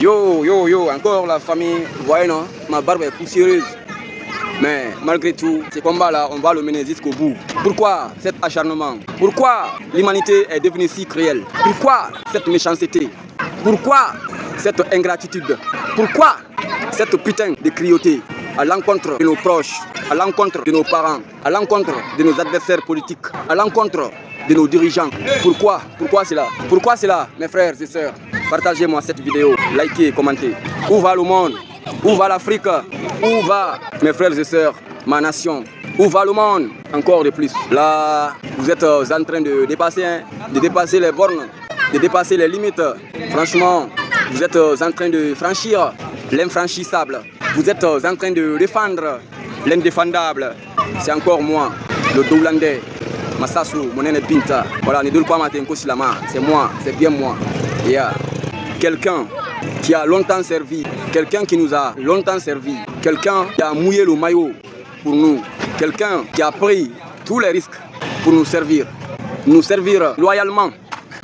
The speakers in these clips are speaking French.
Yo, encore la famille, vous voyez non, ma barbe est poussiéreuse. Mais malgré tout, ce combat-là, on va le mener jusqu'au bout. Pourquoi cet acharnement? Pourquoi l'humanité est devenue si cruelle? Pourquoi cette méchanceté? Pourquoi cette ingratitude? Pourquoi cette putain de cruauté à l'encontre de nos proches, à l'encontre de nos parents, à l'encontre de nos adversaires politiques, à l'encontre de nos dirigeants? Pourquoi cela? Pourquoi cela, mes frères et sœurs? Partagez-moi cette vidéo, likez et commentez. Où va le monde? Où va l'Afrique? Où va, mes frères et sœurs, ma nation? Où va le monde? Encore de plus. Là, vous êtes en train de dépasser les bornes, de dépasser les limites. Franchement, vous êtes en train de franchir l'infranchissable. Vous êtes en train de défendre l'indéfendable. C'est encore moi, le Doulandais, Massassou, Monene Pinta. Voilà, c'est moi, c'est bien moi. Yeah. Quelqu'un qui a longtemps servi, quelqu'un qui nous a longtemps servi, quelqu'un qui a mouillé le maillot pour nous, quelqu'un qui a pris tous les risques pour nous servir loyalement.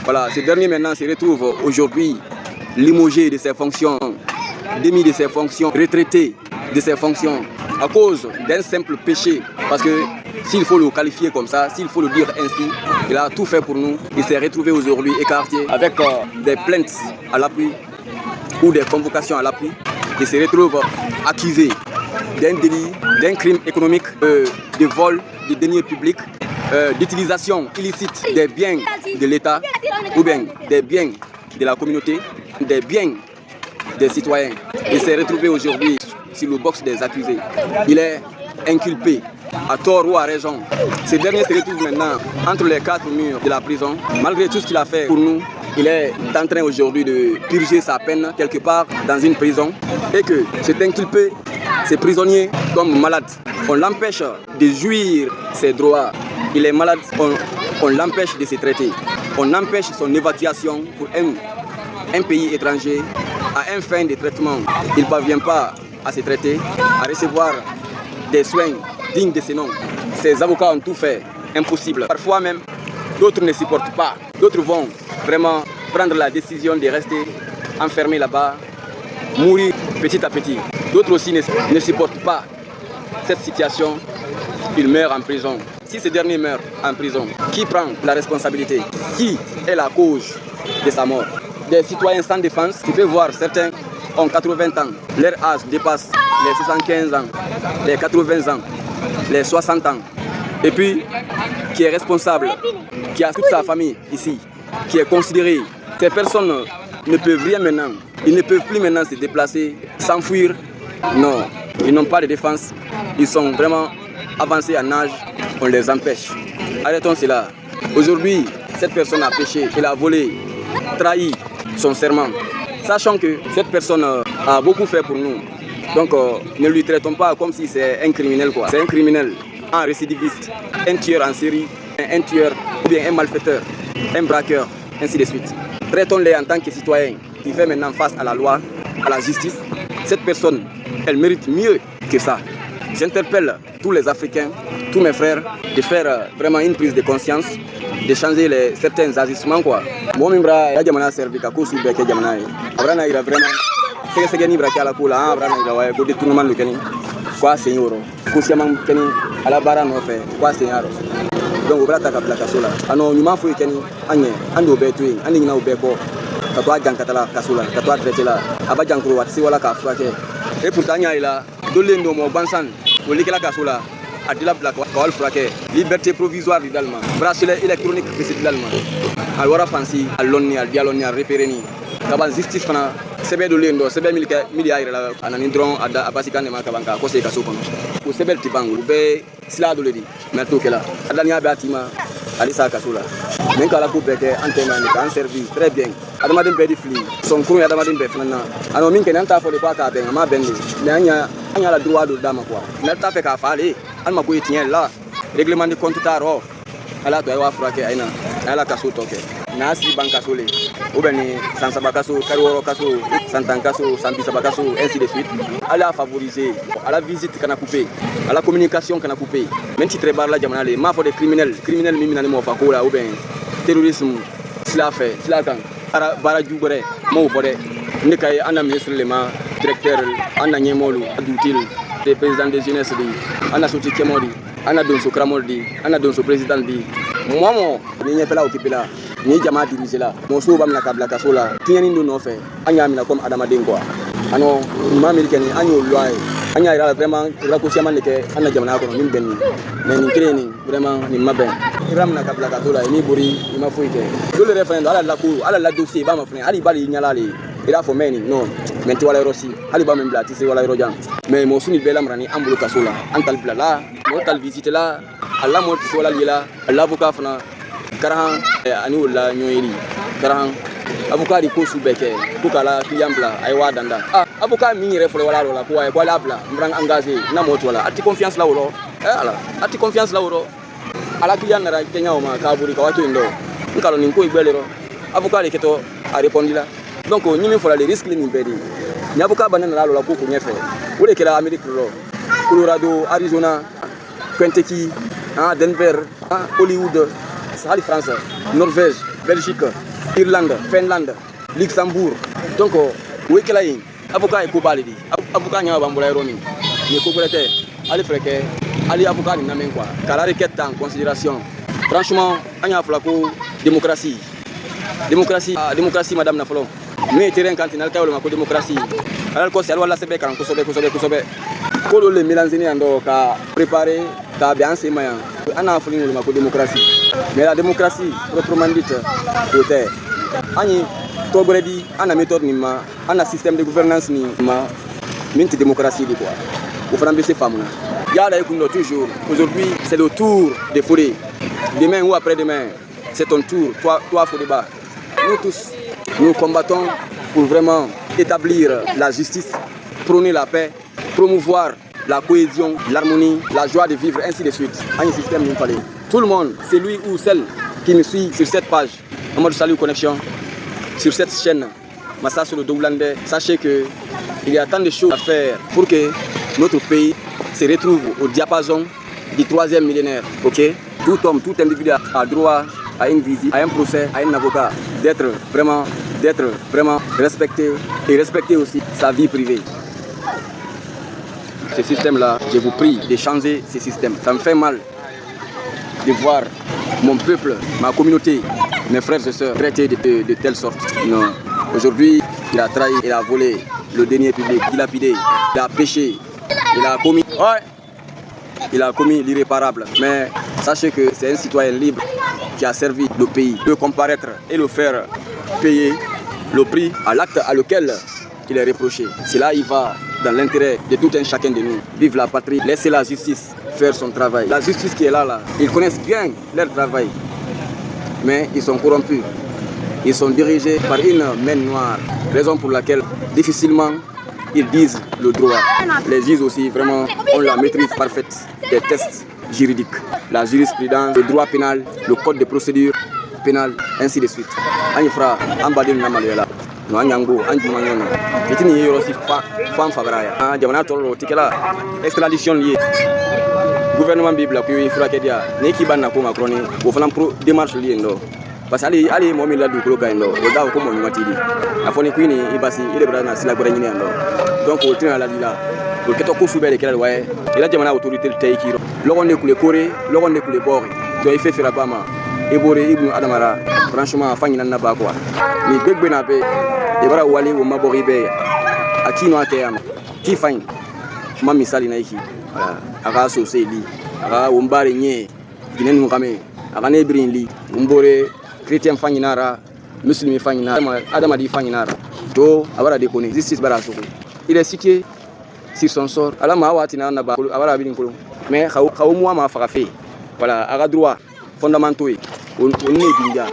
Voilà, ce dernier maintenant se retrouve aujourd'hui limogé de ses fonctions, démis de ses fonctions, retraité de ses fonctions à cause d'un simple péché. Parce que s'il faut le qualifier comme ça, s'il faut le dire ainsi, il a tout fait pour nous. Il s'est retrouvé aujourd'hui écarté avec des plaintes à l'appui ou des convocations à l'appui. Il se retrouve accusé d'un délit, d'un crime économique, de vol, de deniers publics, d'utilisation illicite des biens de l'État ou bien des biens de la communauté, des biens des citoyens. Il s'est retrouvé aujourd'hui sur le box des accusés. Il est inculpé à tort ou à raison. Ce dernier se retrouve maintenant entre les quatre murs de la prison. Malgré tout ce qu'il a fait pour nous, il est en train aujourd'hui de purger sa peine quelque part dans une prison. Et que cet inculpé, ce prisonnier comme malade, on l'empêche de jouir ses droits. Il est malade, on l'empêche de se traiter. On empêche son évacuation pour un pays étranger à un fin de traitement. Il ne parvient pas à se traiter, à recevoir des soins dignes de ce nom. Ces avocats ont tout fait, impossible. Parfois même, d'autres ne supportent pas. D'autres vont vraiment prendre la décision de rester enfermés là-bas, mourir petit à petit. D'autres aussi ne supportent pas cette situation. Ils meurent en prison. Si ce dernier meurt en prison, qui prend la responsabilité? Qui est la cause de sa mort? Des citoyens sans défense, tu peux voir certains ont 80 ans, leur âge dépasse les 75 ans, les 80 ans, les 60 ans. Et puis, qui est responsable, qui a toute sa famille ici, qui est considéré. Ces personnes ne peuvent rien maintenant. Ils ne peuvent plus maintenant se déplacer, s'enfuir. Non, ils n'ont pas de défense. Ils sont vraiment avancés en âge. On les empêche. Arrêtons cela. Aujourd'hui, cette personne a péché. Elle a volé, trahi son serment. Sachant que cette personne a beaucoup fait pour nous. Donc ne lui traitons pas comme si c'est un criminel quoi. C'est un criminel, un récidiviste, un tueur en série, un tueur ou bien un malfaiteur, un braqueur, ainsi de suite. Traitons-les en tant que citoyens qui fait maintenant face à la loi, à la justice. Cette personne, elle mérite mieux que ça. J'interpelle tous les Africains, tous mes frères, de faire vraiment une prise de conscience, de changer certains agissements quoi. Moi même bra jamana servi ka ko sube ke jamana abrana ira vraiment c'est ni bra kala kula abrana ira wa go de tout le monde keni quoi señoro ko siamang keni ala bara no fe quoi señaro donc bra ta ka plaka sola ano nyuma fo keni anye ando be tuyi andi na be ko ka to ajan katala kasula ka to traiter la abajan ko wat si wala ka frake et pourtant nya ila dolendo mo bansan woli kala kasula adila black wal frake liberté provisoire d'Allemagne bracelet électronique de l'Allemagne al wara fansi al lonni al dialoni al repéreni kaban justice fana sebe do lendo sebe miliyari la anani dron ada abasikane ma kabanka ko se kaso kono ko sebe tibangu be sila do ledi merto kala adania be atima alisa kasula men kala ko beke antena ni kan servi très bien adama dem be di fli son ko adama dem be fana ano min ken anta fo de pa ka be ma bendi mais anya la droit de dama quoi merta fe ka fale alma ko tien là règlement de compte taro ala to wa frake aina ala kaso toke na si banka sole ou ben sans bakaso karworo kaso santan kaso sambisa bakaso ainsi de suite ala favoriser à la visite kana couper à la communication kana couper même si très bar la jamana le ma fo de criminel mimi na mo fa ko la ou ben terrorisme cela fait cela kan ara bara jubore mo fo de ne kay ana ministre lema directeur ana nyemolu adutil des présidents de jeunesse di ana soti kemodi ana don so kramoldi ana don so président di momo ni nyefela okipela ni jama dirige la mo so bam na kabla kasola tieni ndo no fe anya mina comme adama dengwa ano ma americaine anyo loi anya ira vraiment rakosia man ke ana jamana ko min benni mais ni kreni vraiment ni maben iram na kabla kasola ni buri ima fuite dole referendum ala la dossier ba ma frère ali bali nyalali ira fo meni non menti wala rosi ali ba men blati se wala rojan mais mo suni bela mrani ambulu kasola antal blala mo tal visite la alla mo tsi wala lila l'avocat fana karahan ani wala nyoyeli karahan avocat di ko subeke ko kala kiyambla ay wadanda avocat mi nyere fo wala la ko ay ko la bla mbrang engagé na mo wala ati confiance la wolo ala ati confiance la wolo ala kiyan na kenya o ma kaburi ka wato ndo nkalo ni ko igbelero avocat le keto a répondu là donc ni mi fo la les risques ni bedi ni avocat banana la ko ko nyefe wole kala Amérique ro Colorado Arizona Kentucky Denver Hollywood Sahel France Norvège Belgique Irlande Finlande Luxembourg donc we kala yin avocat e ko balidi avocat nya bambola romi ni ko kolete ali freke ali avocat ni namen quoi kala requête en considération franchement anya fla ko démocratie madame na flo mais terrain cantinal kawlo ma ko démocratie alal ko sel wala sebe kan ko sobe ko le mélanger ando ka préparer ta bien c'est moyen ana fulini ma ko démocratie mais la démocratie proprement dite côté ani to bredi ana méthode ni ma ana système de gouvernance ni ma minti démocratie de quoi au frambe ces femmes là ya da ekundo toujours aujourd'hui c'est le tour des forêts demain ou après-demain c'est ton tour toi faut débat nous tous nous combattons pour vraiment établir la justice, prôner la paix, promouvoir la cohésion, l'harmonie, la joie de vivre, ainsi de suite. Un système il fallait. Tout le monde, celui ou celle qui me suit sur cette page, en mode salut connexion, sur cette chaîne, Massa sur le Doublandais, sachez que il y a tant de choses à faire pour que notre pays se retrouve au diapason du 3e millénaire. Ok? Tout homme, tout individu a droit à une visite, à un procès, à un avocat, d'être vraiment respecté et respecter aussi sa vie privée. Ce système-là, je vous prie de changer ce système. Ça me fait mal de voir mon peuple, ma communauté, mes frères et sœurs traités de telle sorte. Non. Aujourd'hui, il a trahi, il a volé le denier public, il a lapidé, il a péché, il a commis l'irréparable. Mais sachez que c'est un citoyen libre qui a servi le pays. Il peut comparaître et le faire payer le prix à l'acte à lequel il est reproché. Cela y va dans l'intérêt de tout un chacun de nous. Vive la patrie, laissez la justice faire son travail. La justice qui est là, ils connaissent bien leur travail, mais ils sont corrompus. Ils sont dirigés par une main noire, raison pour laquelle difficilement ils disent le droit. Les juges aussi vraiment ont la maîtrise parfaite des tests juridiques, la jurisprudence, le droit pénal, le code de procédure pénale, ainsi de suite. Ani fra ambadil na malela no anyango anjuma nyono etini yoro si fam fabraya jamana tolo tikela extradition lié gouvernement bibla ko ifra kedia ne ki banna ko macroni ko fana pro démarche lié ndo parce que ali momi la du ko kayndo o daw ko mo matidi afoni ko ni ibasi ile brana sila gore nyini ndo donc o tina la dila ko keto ko subele kala waye ila jamana autorité tay kiro logonde kule kore logonde kule bori do ife fira bama ebore ibnu adamara franchement fangi nan na ba quoi ni begbe na be e bara wali wo mabori be akino ateyama ki fangi mami sali na iki voilà aga so seli aga wo mbare nye ginen mu kame aga ne brin li mbore chrétien fangi nara musulmi fangi nara adama di fangi nara to abara de koni justice bara so il est situé sur son sort ala ma wati na ba abara bi nkolo mais xaw mu ma fa fait voilà aga droit fondamentaux on est bien.